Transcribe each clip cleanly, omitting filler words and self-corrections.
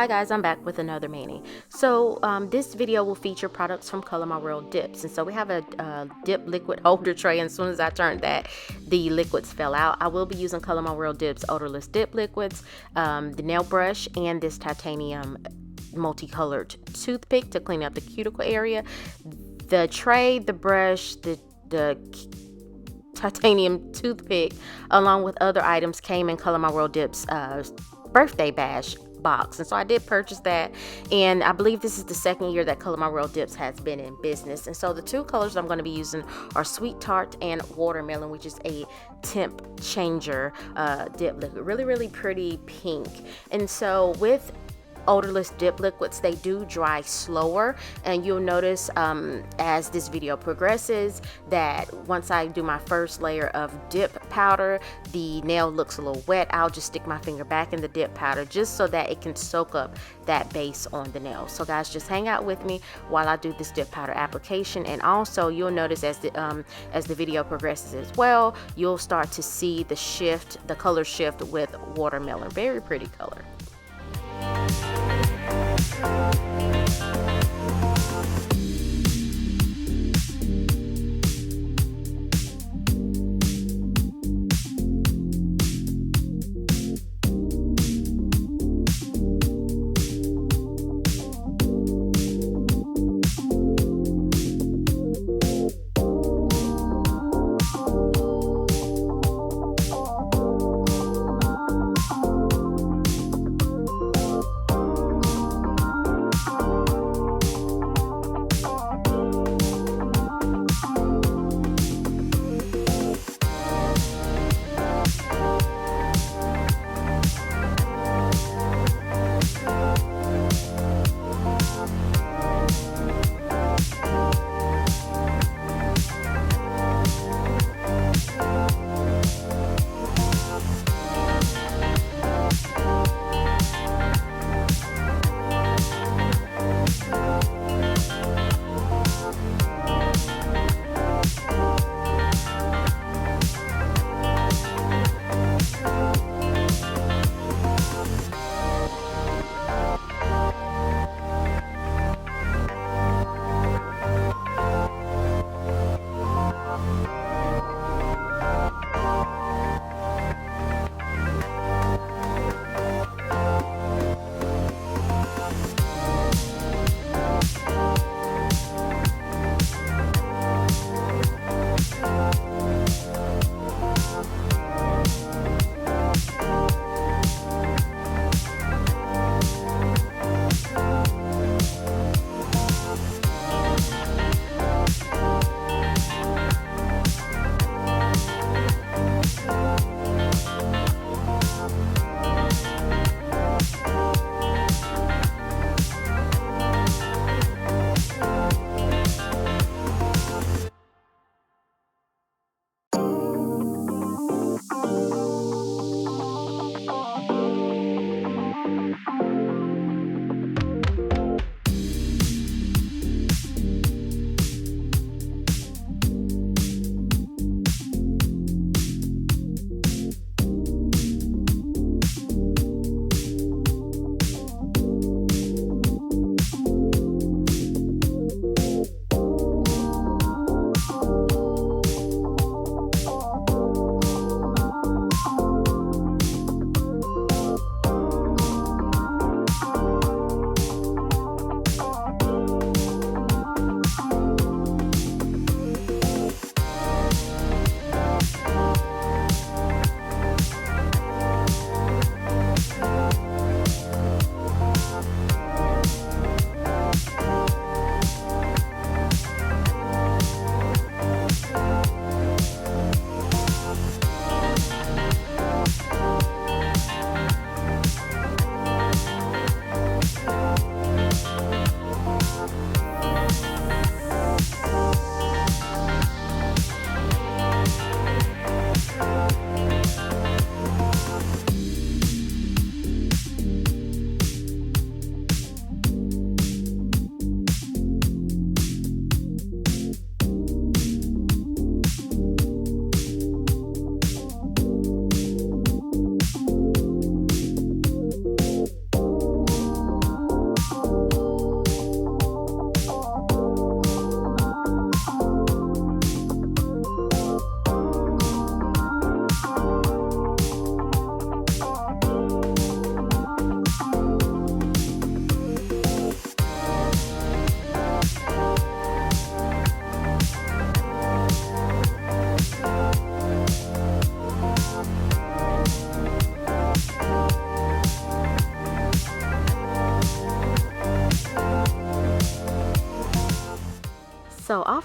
Hi guys, I'm back with another mani. So this video will feature products from Color My World Dips, and so we have a dip liquid holder tray, and as soon as I turned that, the liquids fell out. I will be using Color My World Dips odorless dip liquids, the nail brush, and this titanium multicolored toothpick to clean up the cuticle area. The tray, the brush, the titanium toothpick, along with other items, came in Color My World Dips birthday bash box, and so I did purchase that, and I believe this is the second year that Color My World Dips has been in business. And so the two colors I'm going to be using are Sweetart and Watermelon, which is a temp changer dip liquid. Really pretty pink. And so with odorless dip liquids, they do dry slower, and you'll notice as this video progresses that once I do my first layer of dip powder, the nail looks a little wet. I'll just stick my finger back in the dip powder just so that it can soak up that base on the nail. So guys, just hang out with me while I do this dip powder application, and also you'll notice as the video progresses as well, you'll start to see the color shift with Watermelon. Very pretty color.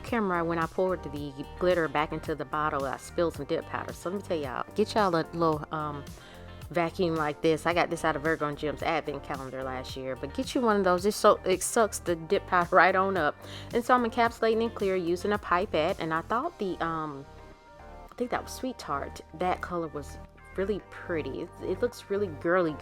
camera, when I poured the glitter back into the bottle, I spilled some dip powder. So let me tell y'all, get y'all a little vacuum like this. I got this out of Virgo and Jim's advent calendar last year, but get you one of those. It sucks the dip powder right on up. And so I'm encapsulating in clear using a pipette, and I thought I think that was Sweetart. That color was really pretty. It looks really girly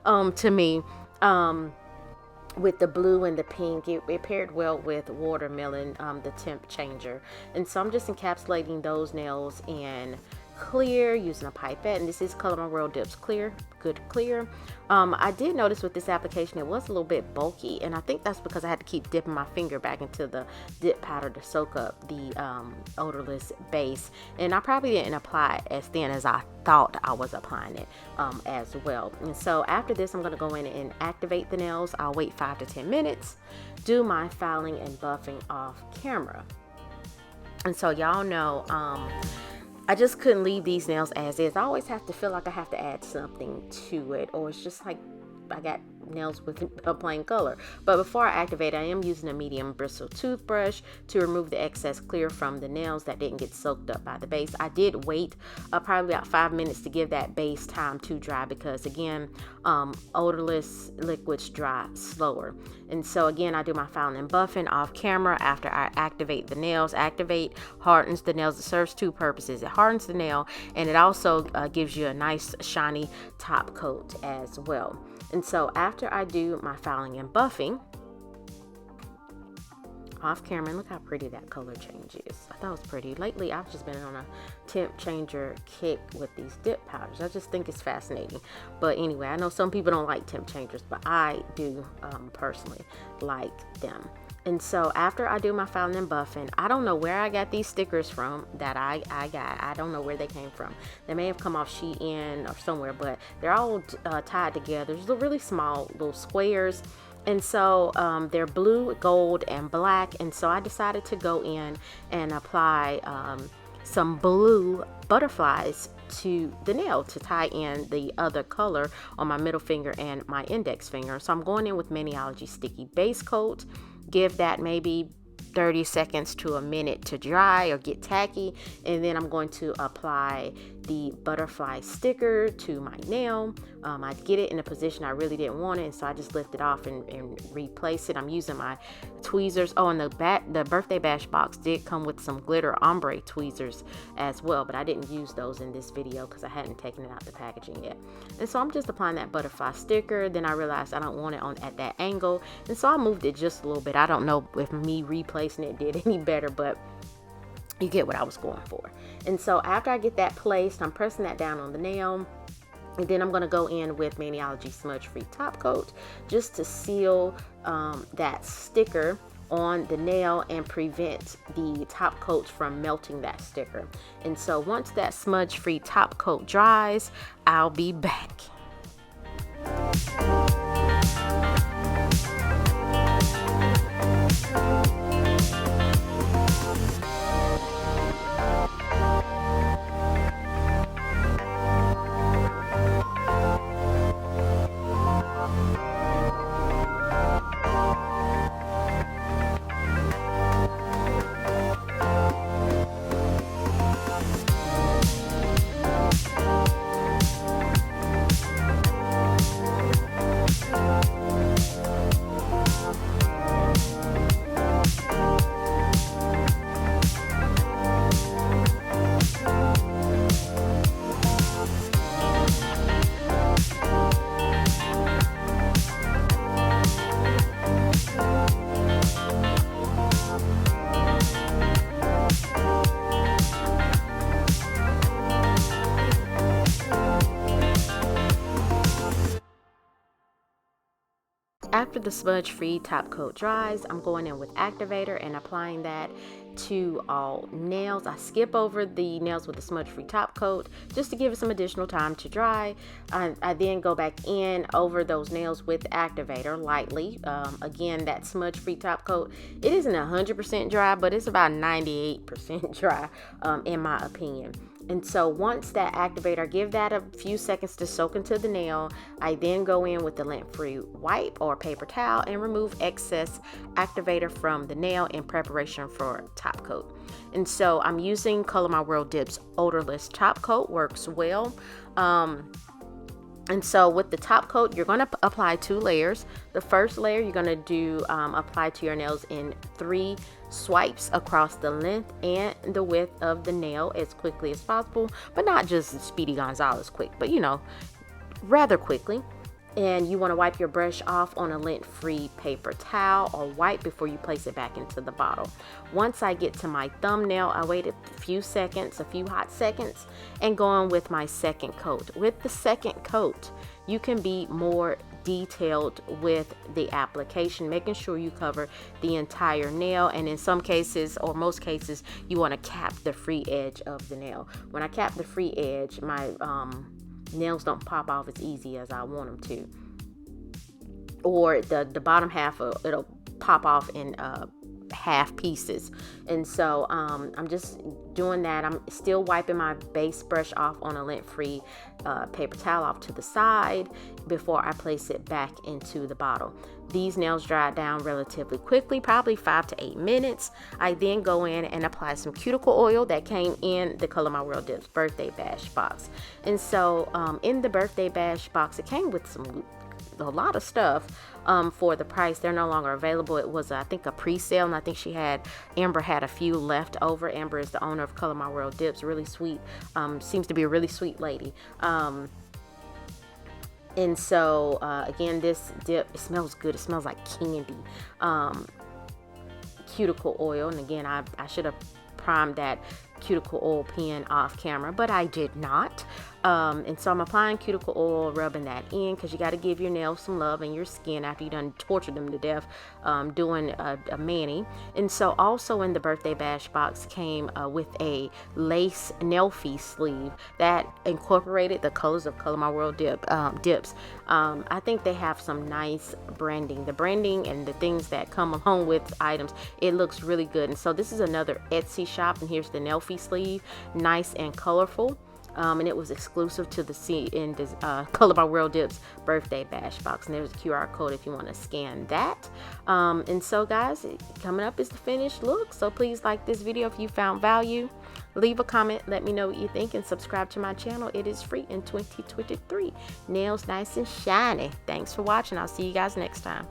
to me. With the blue and the pink, it paired well with watermelon, the temp changer. And so I'm just encapsulating those nails in clear using a pipette, and this is Color My World Dips Clear, good clear. I did notice with this application it was a little bit bulky, and I think that's because I had to keep dipping my finger back into the dip powder to soak up the odorless base, and I probably didn't apply it as thin as I thought I was applying it as well. And so after this, I'm going to go in and activate the nails. I'll wait 5 to 10 minutes, do my filing and buffing off camera. And so y'all know I just couldn't leave these nails as is. I always have to feel like I have to add something to it, or it's just like I got nails with a plain color. But before I activate, I am using a medium bristle toothbrush to remove the excess clear from the nails that didn't get soaked up by the base. I did wait probably about 5 minutes to give that base time to dry, because again, odorless liquids dry slower. And so again, I do my filing and buffing off camera after I activate the nails. Activate hardens the nails. It serves two purposes. It hardens the nail, and it also gives you a nice shiny top coat as well. And so after I do my filing and buffing off camera, and look how pretty that color change is. I thought it was pretty. Lately, I've just been on a temp changer kick with these dip powders. I just think it's fascinating. But anyway, I know some people don't like temp changers, but I do personally like them. And so after I do my filing and buffing, I don't know where I got these stickers from that I got. I don't know where they came from. They may have come off Shein or somewhere, but they're all tied together. There's really small little squares. And so they're blue, gold, and black. And so I decided to go in and apply some blue butterflies to the nail to tie in the other color on my middle finger and my index finger. So I'm going in with 𝑻𝒊𝒔𝒉 Sticky Base Coat. Give that maybe 30 seconds to a minute to dry or get tacky, and then I'm going to apply the butterfly sticker to my nail. I get it in a position I really didn't want it, and so I just lift it off and replace it. I'm using my tweezers. Oh, and the birthday bash box did come with some glitter ombre tweezers as well, but I didn't use those in this video because I hadn't taken it out the packaging yet. And so I'm just applying that butterfly sticker. Then I realized I don't want it at that angle, and so I moved it just a little bit. I don't know if me replacing it did any better, but you get what I was going for. And so after I get that placed, I'm pressing that down on the nail. And then I'm going to go in with 𝑻𝒊𝒔𝒉 Smudge-Free Top Coat just to seal that sticker on the nail and prevent the top coat from melting that sticker. And so once that smudge-free top coat dries, I'll be back. After the smudge-free top coat dries, I'm going in with activator and applying that to all nails. I skip over the nails with the smudge-free top coat just to give it some additional time to dry. I then go back in over those nails with activator lightly. Again, that smudge-free top coat, it isn't 100% dry, but it's about 98% dry in my opinion. And so once that activator, give that a few seconds to soak into the nail. I then go in with the lint-free wipe or paper towel and remove excess activator from the nail in preparation for top coat. And so I'm using Color My World Dip's Odorless top coat, works well. And so with the top coat, you're going to apply 2 layers. The first layer you're going to do apply to your nails in 3 swipes across the length and the width of the nail as quickly as possible, but not just Speedy Gonzalez quick, but rather quickly. And you want to wipe your brush off on a lint-free paper towel or wipe before you place it back into the bottle. Once I get to my thumbnail, I wait a few hot seconds, and go on with my second coat. With the second coat, you can be more detailed with the application, making sure you cover the entire nail, and in some cases or most cases you want to cap the free edge of the nail. When I cap the free edge, my nails don't pop off as easy as I want them to, or the bottom half it'll pop off in half pieces. And so I'm just doing that. I'm still wiping my base brush off on a lint-free paper towel off to the side before I place it back into the bottle. These nails dry down relatively quickly, probably 5 to 8 minutes. I then go in and apply some cuticle oil that came in the Color My World Dip's birthday bash box. And so in the birthday bash box, it came with a lot of stuff for the price. They're no longer available. It was I think a pre-sale, and I think Amber had a few left over. Amber is the owner of Color My World Dips, really sweet, seems to be a really sweet lady. And so again, this dip, it smells good. It smells like candy. Cuticle oil, and again, I should have primed that cuticle oil pen off camera, but I did not. And so I'm applying cuticle oil, rubbing that in, because you got to give your nails some love and your skin after you done tortured them to death doing a mani. And so also in the birthday bash box came with a lace 𝑻𝒊𝒔𝒉 sleeve that incorporated the colors of Color My World dips. I think they have some nice branding. The branding and the things that come along with items, it looks really good. And so this is another Etsy shop, and here's the 𝑻𝒊𝒉 sleeve, nice and colorful. And it was exclusive to the Color My World Dips birthday bash box, and there's a QR code if you want to scan that. And so guys, coming up is the finished look. So please like this video if you found value, leave a comment, let me know what you think, and subscribe to my channel. It is free in 2023. Nails nice and shiny. Thanks for watching. I'll see you guys next time.